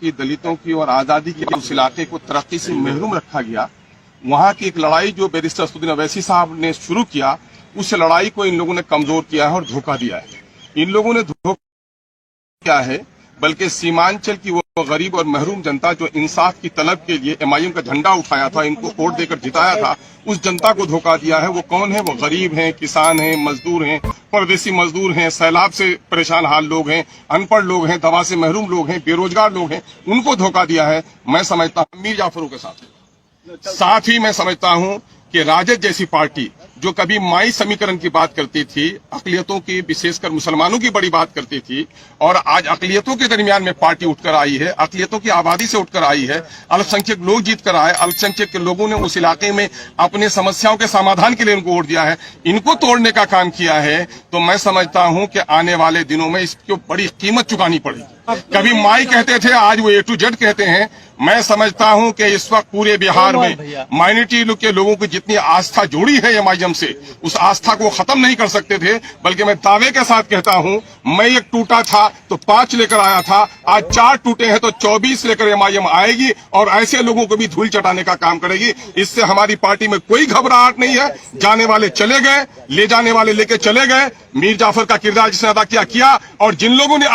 की, दलितों की और आजादी की उस इलाके को तरक्की से महरूम रखा गया, वहां की एक लड़ाई जो बैरिस्टर असदुद्दीन अवैसी साहब ने शुरू किया, उस लड़ाई को इन लोगों ने कमजोर किया है और धोखा दिया है। इन लोगों ने धोखा किया है, बल्कि सीमांचल की वो गरीब और महरूम जनता जो इंसाफ की तलब के लिए एमआईएम का झंडा उठाया था, इनको वोट देकर जिताया था, उस जनता को धोखा दिया है। वो कौन है? वो गरीब हैं, किसान हैं, मजदूर हैं, परदेसी मजदूर हैं, सैलाब से परेशान हाल लोग हैं, अनपढ़ लोग हैं, दवा से महरूम लोग हैं, बेरोजगार लोग हैं, उनको धोखा दिया है। मैं समझता हूँ मीर जाफरों के साथ ही मैं समझता हूँ कि राजद जैसी पार्टी जो कभी माई समीकरण की बात करती थी, अकलियतों की, विशेषकर मुसलमानों की बड़ी बात करती थी, और आज अकलियतों के दरमियान में पार्टी उठकर आई है, अकलियतों की आबादी से उठकर आई है, अल्पसंख्यक लोग जीत कर आए, अल्पसंख्यक के लोगों ने उस इलाके में अपने समस्याओं के समाधान के लिए उनको वोट दिया है, इनको तोड़ने का काम किया है, तो मैं समझता हूं कि आने वाले दिनों में इसकी बड़ी कीमत चुकानी पड़ेगी। कभी माई कहते थे, आज वो A to Z कहते हैं। मैं समझता हूं कि इस वक्त पूरे बिहार में माइनॉरिटी के लोगों की जितनी आस्था जोड़ी है एमआईएम से, उस आस्था को खत्म नहीं कर सकते थे। बल्कि मैं दावे के साथ कहता हूं, मैं एक टूटा था तो 5 लेकर आया था, आज 4 टूटे हैं तो 24 लेकर एमआईएम आएगी और ऐसे लोगों को भी धूल चटाने का काम करेगी। इससे हमारी पार्टी में कोई घबराहट नहीं है। जाने वाले चले गए, ले जाने वाले लेके चले गए। मीर जाफर का किरदार जिसने अदा किया, और जिन लोगों ने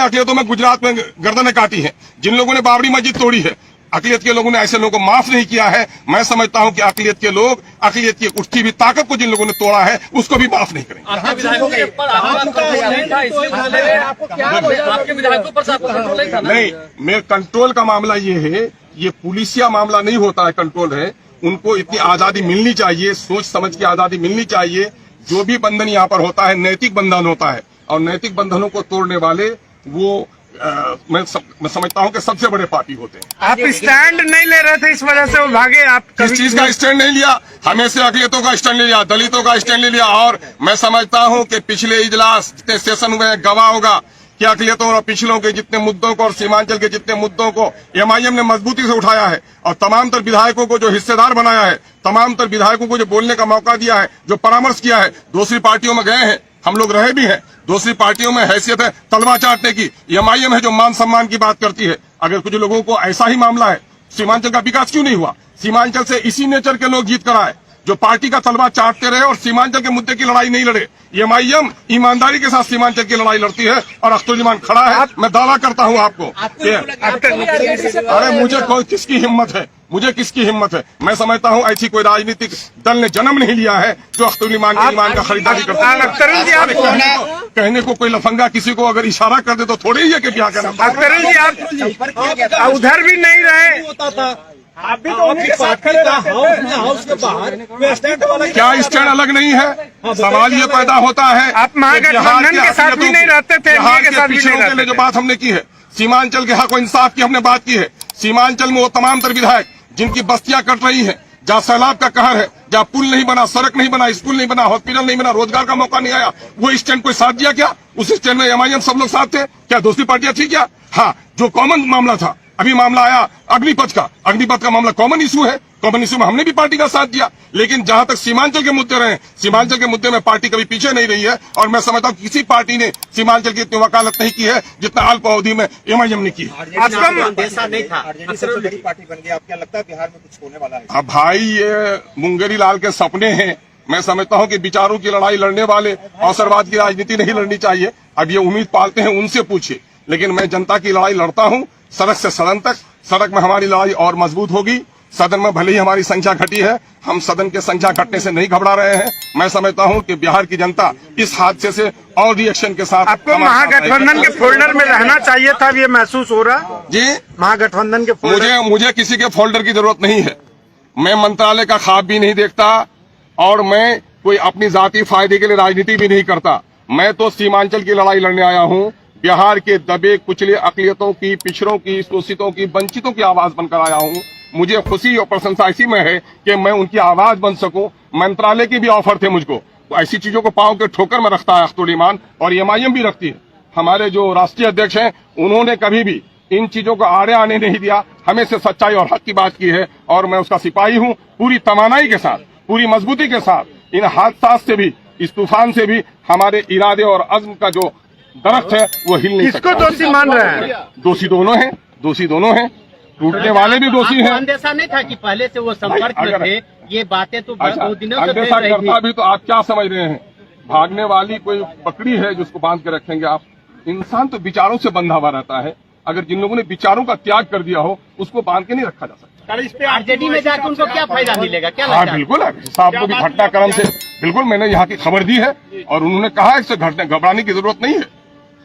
अकलियतों में गुजरात में गर्दनें काटी हैं, जिन लोगों ने बाबरी मस्जिद तोड़ी है, अकलियत के लोगों ने ऐसे लोगों को माफ नहीं किया है। मैं समझता हूं कि अकलियत के लोग, अकलियत की उठती हुई ताकत को जिन लोगों ने तोड़ा है, उसको भी माफ नहीं करेंगे। नहीं, मेरे कंट्रोल का मामला ये है, ये पुलिसिया मामला नहीं होता है, कंट्रोल है। उनको इतनी आजादी मिलनी चाहिए, सोच समझ की आजादी मिलनी चाहिए। जो भी बंधन यहाँ पर होता है नैतिक बंधन होता है, और नैतिक बंधनों को तोड़ने वाले वो मैं समझता हूं कि सबसे बड़े पार्टी होते हैं। आप स्टैंड नहीं ले रहे थे, इस वजह से वो भागे। आप किस चीज का स्टैंड नहीं लिया? हमेशा अकलियतों का स्टैंड ले लिया, दलितों का स्टैंड ले लिया। और मैं समझता हूं कि पिछले इजलास जितने सेशन हुए गवाह होगा कि अकलियतों और पिछलों के जितने मुद्दों को और सीमांचल के जितने मुद्दों को एमआईएम ने मजबूती से उठाया है, और तमाम तर विधायकों को जो हिस्सेदार बनाया है, तमाम तर विधायकों को जो बोलने का मौका दिया है, जो परामर्श किया है। दूसरी पार्टियों में गए हैं, हम लोग रहे भी हैं, दूसरी पार्टियों में हैसियत है तलवा चाटने की। एमआईएम है जो मान सम्मान की बात करती है। अगर कुछ लोगों को ऐसा ही मामला है, सीमांचल का विकास क्यों नहीं हुआ? सीमांचल से इसी नेचर के लोग जीत कर आए जो पार्टी का तलवा चाटते रहे और सीमांचल के मुद्दे की लड़ाई नहीं लड़े। एमआईएम ईमानदारी के साथ सीमांचल की लड़ाई लड़ती है, और अख्तरुज्जमान खड़ा है। मैं दावा करता हूं आपको, अरे मुझे किसकी हिम्मत है, मुझे किसकी हिम्मत है? मैं समझता हूं ऐसी कोई राजनीतिक दल ने जन्म नहीं लिया है जो अख्तरुज्जमान के ईमान का खरीदारी करता है। कहने को कोई लफंगा किसी को अगर इशारा कर दे तो थोड़ी ही है कि क्या कहना। अख्तरुल जी, आप उधर भी नहीं रहे, आप भी तो हाउस के बाहर क्या स्टैंड अलग नहीं है? सवाल ये पैदा होता है, आप महागठबंधन के साथ भी नहीं रहते थे, बिहार के पिछड़ों के लिए जो बात हमने की है, सीमांचल के हक और इंसाफ की हमने बात की है। सीमांचल में वो तमाम तर विधायक जिनकी बस्तियां कट रही हैं, जहाँ सैलाब का कहर है, जहाँ पुल नहीं बना, सड़क नहीं बना, स्कूल नहीं बना, हॉस्पिटल नहीं बना, रोजगार का मौका नहीं आया, वो स्टैंड कोई साथ दिया क्या? उस स्टैंड में एमआईएम सब लोग साथ थे क्या? दूसरी पार्टियां थी क्या? हाँ, जो कॉमन मामला था, अभी मामला आया अग्निपथ का मामला कॉमन इशू है, कॉमन इशू में हमने भी पार्टी का साथ दिया। लेकिन जहां तक सीमांचल के मुद्दे रहे, सीमांचल के मुद्दे में पार्टी कभी पीछे नहीं रही है, और मैं समझता हूं किसी पार्टी ने सीमांचल की इतनी वकालत नहीं की है जितना अल्प अवधि में एमआईएम ने की है। अंदेशा नहीं था, बड़ी पार्टी बन गई, आपको क्या लगता है बिहार में कुछ होने वाला है? अब भाई, ये मुंगेरी लाल के सपने हैं। मैं समझता हूं कि विचारों की लड़ाई लड़ने वाले अवसरवाद की राजनीति नहीं लड़नी चाहिए। अब ये उम्मीद पालते हैं, उनसे पूछिए। लेकिन मैं जनता की लड़ाई लड़ता हूं, सड़क से सदन तक। सड़क में हमारी लड़ाई और मजबूत होगी। सदन में भले ही हमारी संख्या घटी है, हम सदन की संख्या घटने से नहीं घबरा रहे हैं। मैं समझता हूं कि बिहार की जनता इस हादसे से और रिएक्शन के साथ। आपको महागठबंधन के फोल्डर में रहना चाहिए था, ये महसूस हो रहा जी? महागठबंधन के फोल्डर, मुझे किसी के फोल्डर की जरूरत नहीं है। मैं मंत्रालय का ख्वाब भी नहीं देखता, और मैं कोई अपनी जाति फायदे के लिए राजनीति भी नहीं करता। मैं तो सीमांचल की लड़ाई लड़ने आया हूं। बिहार के दबे कुचले अकलियतों की, पिछड़ों की, शोषितों की, वंचितों की आवाज बनकर आया हूं। मुझे खुशी और प्रशंसा इसी में है कि मैं उनकी आवाज बन सकूं। मंत्रालय की भी ऑफर थे मुझको, तो ऐसी चीजों को पांव के ठोकर में रखता है अख्तरुज्जमान, और एमआईएम भी रखती है। हमारे जो राष्ट्रीय अध्यक्ष हैं, उन्होंने कभी भी इन चीजों को आड़े आने नहीं दिया, हमेशा सच्चाई और हक की बात की है, और मैं उसका सिपाही हूं। पूरी तवानाई के साथ, पूरी मजबूती के साथ इन हादसा से भी, इस तूफान से भी हमारे इरादे और अज़्म का जो दरख्त है वो हिल नहीं किसको सकता। दोषी मान रहे हैं? दोषी दोनों हैं, टूटने वाले भी दोषी आपको हैं। अंदेशा नहीं था कि पहले से वो संपर्क में अगर- थे? ये बातें तो अच्छा, बहुत दिनों से अंदेशा फैल रही करता थी। भी तो आप क्या समझ रहे हैं? भागने वाली कोई बकरी है जिसको बांध के रखेंगे आप? इंसान तो विचारों से बंधा हुआ रहता है। अगर जिन लोगों ने विचारों का त्याग कर दिया हो उसको बांध के नहीं रखा जा सकता। आरजेडी में जाकर उनको क्या फायदा मिलेगा, क्या हाँ लगता है? बिल्कुल है, साहब को भी घटनाक्रम से बिल्कुल मैंने यहाँ की खबर दी है और उन्होंने कहा है इससे घबराने की जरूरत नहीं है।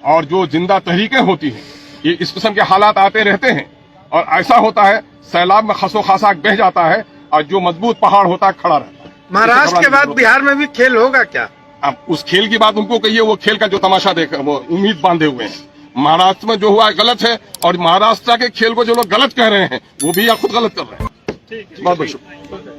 और जो जिंदा तहरीकें होती हैं ये इस किस्म के हालात आते रहते हैं और ऐसा होता है सैलाब में खसो खासा बह जाता है और जो मजबूत पहाड़ होता है खड़ा रहता है। महाराष्ट्र के बाद बिहार में भी खेल होगा क्या? अब उस खेल की बात उनको कहिए, वो खेल का जो तमाशा देख वो उम्मीद बांधे हुए हैं। महाराष्ट्र में जो हुआ गलत है और महाराष्ट्र के खेल को जो लोग गलत कह रहे हैं वो भी या खुद गलत कर रहे हैं। बहुत बहुत शुक्रिया।